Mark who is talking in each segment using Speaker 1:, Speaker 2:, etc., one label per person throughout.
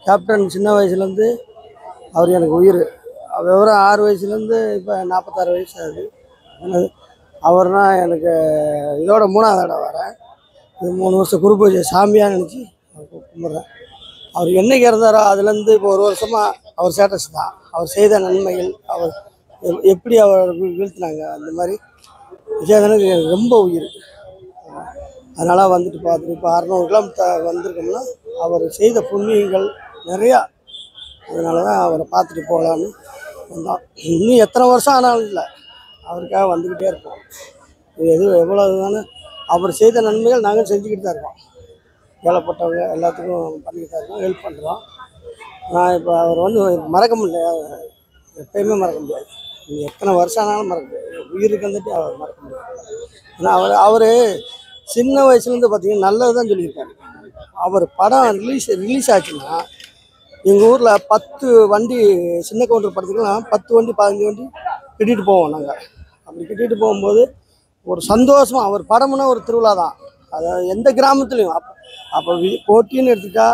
Speaker 1: Captain சின்ன வயசுலேருந்து அவர் எனக்கு உயிர். விவரம் 6 வயசுலேருந்து இப்போ 46 வயசு ஆகுது. அவர்னா எனக்கு இதோட 3வது தடவை வரேன். இது 3 வருஷம் குரு பூஜை சாமியாக நினச்சி கும்பிட்றேன். அவர் என்னைக்கு இறந்தாரோ அதுலேருந்து இப்போ 1 வருஷமாக அவர் ஸ்டேட்டஸ் தான். அவர் செய்த நன்மைகள், அவர் எப்படி அவர் வீழ்த்தினாங்க, அந்த மாதிரி விஜயகாந்தனுக்கு எனக்கு ரொம்ப உயிர். அதனால் வந்துட்டு பார்த்துட்டு இப்போ 600 கிலோமீட்டர் வந்திருக்கோம்னா அவர் செய்த புண்ணியங்கள் நிறையா. அதனால தான் அவரை பார்த்துட்டு போகலான்னு வந்தோம். இன்னும் எத்தனை வருஷம் ஆனாலும் இல்லை, அவருக்காக வந்துக்கிட்டே இருப்போம். இது எவ்வளோ தானே அவர் செய்த நன்மைகள் நாங்கள் செஞ்சுக்கிட்டு தான் இருக்கோம். ஏழைப்பட்டவங்க எல்லாத்துக்கும் பண்ணிக்கிட்டு தான் இருக்கோம், ஹெல்ப் பண்ணுறோம். நான் இப்போ அவர் மறக்க முடியல, எப்பயுமே மறக்க முடியாது. எத்தனை வருஷம் ஆனாலும் மறக்க முடியாது. உயிருக்கு வந்துட்டு அவர் மறக்க முடியாது. ஏன்னா அவர் சின்ன வயசுலேருந்து பார்த்தீங்கன்னா நல்லது தான் சொல்லியிருக்காரு. அவர் படம் ரிலீஸ் ஆச்சுன்னா எங்கள் ஊரில் 10 வண்டி, சின்ன கவுண்டர் படத்துக்குலாம் 10 வண்டி 15 வண்டி கிட்டிகிட்டு போவோம். நாங்கள் அப்படி கிட்டிகிட்டு போகும்போது ஒரு சந்தோஷமாக, அவர் படம்னா ஒரு திருவிழா தான். அதாவது எந்த கிராமத்துலேயும் அப்போ போட்டின்னு எடுத்துட்டா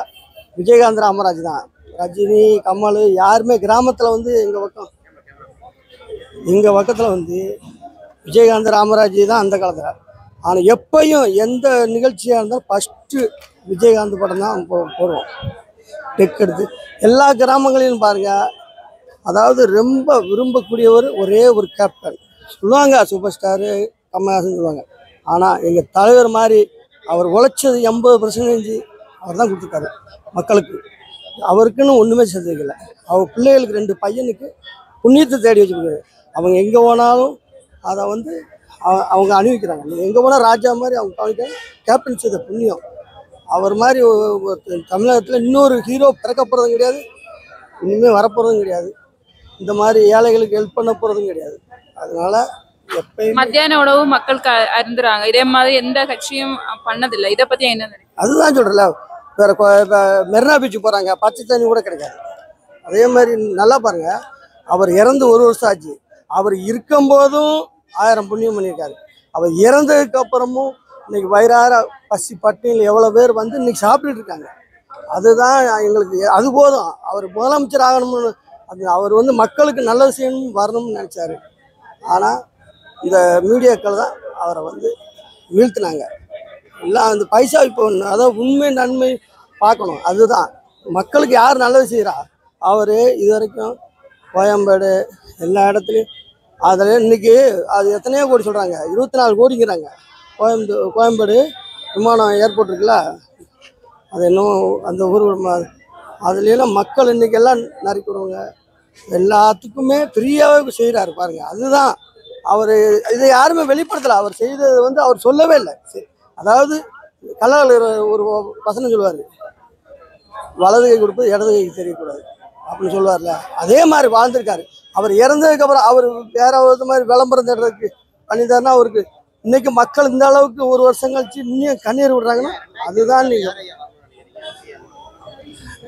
Speaker 1: விஜயகாந்த் ராமராஜ் தான். ரஜினி, கமல் யாருமே கிராமத்தில் எங்கள் பக்கத்தில் விஜயகாந்த் ராமராஜ் தான் அந்த காலத்தில். ஆனால் எப்பையும் எந்த நிகழ்ச்சியாக இருந்தாலும் ஃபஸ்ட்டு விஜயகாந்த் படம் தான் போடுவோம். டெக் எடுத்து எல்லா கிராமங்களிலும் பாருங்கள். அதாவது ரொம்ப விரும்பக்கூடியவர் ஒரே ஒரு கேப்டன். சொல்லுவாங்க சூப்பர் ஸ்டாரு கமல்ஹாசன் சொல்லுவாங்க. ஆனால் எங்கள் தலைவர் மாதிரி அவர் உழைச்சது 80% அவர் தான் கொடுத்துருக்காரு மக்களுக்கு. அவருக்குன்னு ஒன்றுமே செஞ்சு வைக்கல. அவர் பிள்ளைகளுக்கு 2 பையனுக்கு புண்ணியத்தை தேடி வச்சுருக்காரு. அவங்க எங்கே போனாலும் அதை அவங்க அணிவிக்கிறாங்க. எங்கே போனால் ராஜா மாதிரி அவங்க கவனிக்க கேப்டன் செய்த புண்ணியம். அவர் மாதிரி தமிழகத்தில் இன்னொரு ஹீரோ பிறக்க போகிறதும் கிடையாது, இனிமேல் வரப்போகிறதும் கிடையாது. இந்த மாதிரி ஏழைகளுக்கு ஹெல்ப் பண்ண போகிறதும் கிடையாது. அதனால எப்பயும்
Speaker 2: மத்தியான உணவு மக்களுக்கு அருந்துறாங்க. இதே மாதிரி எந்த கட்சியும் பண்ணதில்லை. இதை பற்றி என்ன நினைக்கிறீங்க?
Speaker 1: அதுதான் சொல்கிறேன்ல, வேறு இப்போ மெரினா பீச்சு போகிறாங்க, பச்சை தண்ணி கூட கிடைக்காது. அதே மாதிரி நல்லா பாருங்கள், அவர் இறந்து 1 வருஷம் ஆச்சு. அவர் இருக்கும்போதும் 1000 புண்ணியம் பண்ணியிருக்காரு. அவர் இறந்ததுக்கு அப்புறமும் இன்னைக்கு வயிறார பசி பட்டினியில் எவ்வளோ பேர் இன்னைக்கு சாப்பிட்டுட்டு இருக்காங்க. அதுதான் எங்களுக்கு, அது போதும். அவர் முதலமைச்சர் ஆகணும்னு, அவர் மக்களுக்கு நல்லது செய்யணும் வரணும்னு நினச்சாரு. ஆனால் இந்த மீடியாக்கள் தான் அவரை வீழ்த்தினாங்க. எல்லாம் அந்த பைசா இப்போ அதாவது உண்மை நன்மை பார்க்கணும். அதுதான் மக்களுக்கு யார் நல்லது செய்கிறா. அவர் இது வரைக்கும் கோயம்பேடு எல்லா இடத்துலையும் அதில் இன்றைக்கி அது எத்தனையோ கோடி சொல்கிறாங்க, 24 கோடிங்கிறாங்க. கோயம்பேடு விமானம் ஏர்போர்ட் இருக்குல்ல, அது இன்னும் அந்த ஊர் அதுலாம் மக்கள் இன்றைக்கி எல்லாம் நறுக்கிடுவாங்க. எல்லாத்துக்குமே ஃப்ரீயாகவே செய்கிறாரு பாருங்கள். அதுதான் அவர் இதை யாருமே வெளிப்படுத்தலை. அவர் செய்தது அவர் சொல்லவே இல்லை. அதாவது கலால் ஒரு வசனம் சொல்லுவார், வலது கை கொடுப்பது இடது கைக்கு தெரியக்கூடாது அப்படின்னு சொல்லுவார்ல, அதே மாதிரி வாழ்ந்திருக்காரு. அவர் இறந்ததுக்கப்புறம் அவர் வேற ஒரு மாதிரி விளம்பரம் தேடுறதுக்கு பண்ணிட்டாருன்னா, அவருக்கு இன்னைக்கு மக்கள் இந்த அளவுக்கு 1 வருஷம் கழிச்சு இன்னும் கண்ணீர் விடுறாங்கன்னா அதுதான். நீங்கள்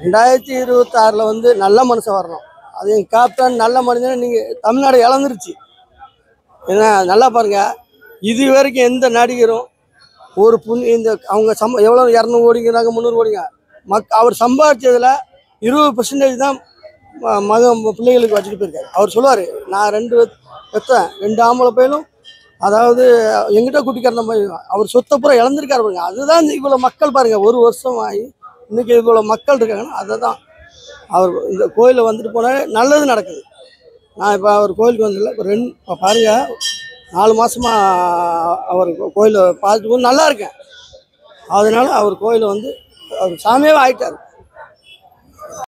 Speaker 1: 2026 நல்ல மனுஷன் வரணும். அது எங்கள் கேப்டன் நல்ல மனிதன். நீங்கள் தமிழ்நாடு இழந்துருச்சு. ஏன்னா நல்லா பாருங்கள், இது வரைக்கும் எந்த நடிகரும் ஒரு இந்த அவங்க எவ்வளோ 200 கோடிங்கிறாங்க, 300 கோடிங்க. அவர் சம்பாதிச்சதில் 20% தான் பிள்ளைகளுக்கு வச்சுட்டு போயிருக்காரு. அவர் சொல்லுவார், நான் 2 பெற்றேன், 2 ஆம்பளை பையனும், அதாவது எங்கிட்ட குட்டிக்காரன போய் அவர் சொத்தப்புறம் இழந்திருக்காரு பாருங்க. அதுதான் இவ்வளோ மக்கள் பாருங்கள், 1 வருஷம் ஆகி இன்றைக்கி இவ்வளோ மக்கள் இருக்காங்கன்னா அதை தான். அவர் இந்த கோயிலில் வந்துட்டு போனால் நல்லது நடக்குது. நான் இப்போ அவர் கோயிலுக்கு வந்ததில்லை, இப்போ பாருங்கள் 4 மாதமாக அவர் கோயிலை பார்த்துட்டு நல்லா இருக்கேன். அதனால அவர் கோயிலை அவர் சாமியாகவே ஆகிட்டார்.